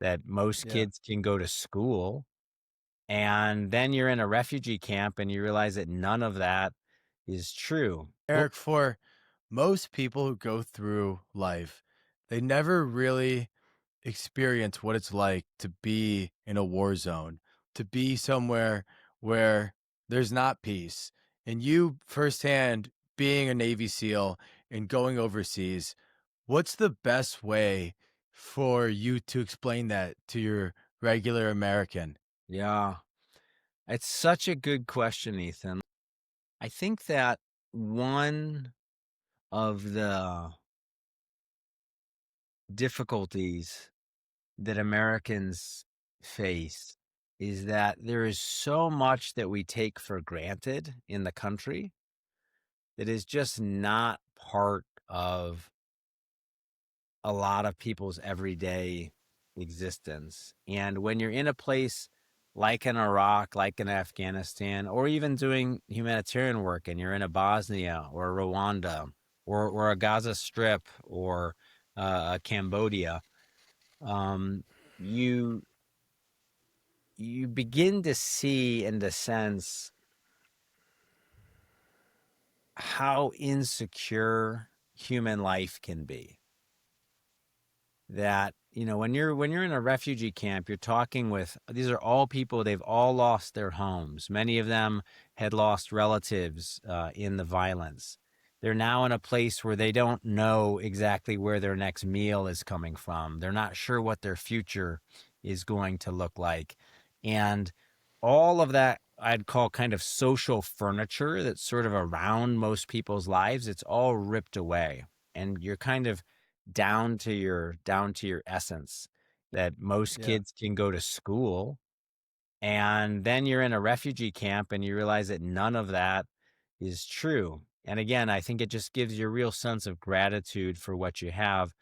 that most Yeah. kids can go to school, and then you're in a refugee camp and you realize that none of that is true. Well, Eric, for most people who go through life, they never really experience what it's like to be in a war zone, to be somewhere where there's not peace. And you firsthand being a Navy SEAL and going overseas, what's the best way for you to explain that to your regular American? yeah, it's such a good question, Ethan. I think that one of the difficulties that Americans face is that there is so much that we take for granted in the country that is just not part of a lot of people's everyday existence. And when you're in a place like in Iraq, like in Afghanistan, or even doing humanitarian work, and you're in a Bosnia or Rwanda or a Gaza Strip or a Cambodia, um, you you begin to see and to sense how insecure human life can be. That, when you're in a refugee camp, you're talking with, these are all people, they've all lost their homes. Many of them had lost relatives in the violence. They're now in a place where they don't know exactly where their next meal is coming from. They're not sure what their future is going to look like. And all of that I'd call kind of social furniture that's sort of around most people's lives, it's all ripped away. And you're kind of down to your essence, that most Yeah. kids can go to school, and then you're in a refugee camp and you realize that none of that is true. And again, I think it just gives you a real sense of gratitude for what you have.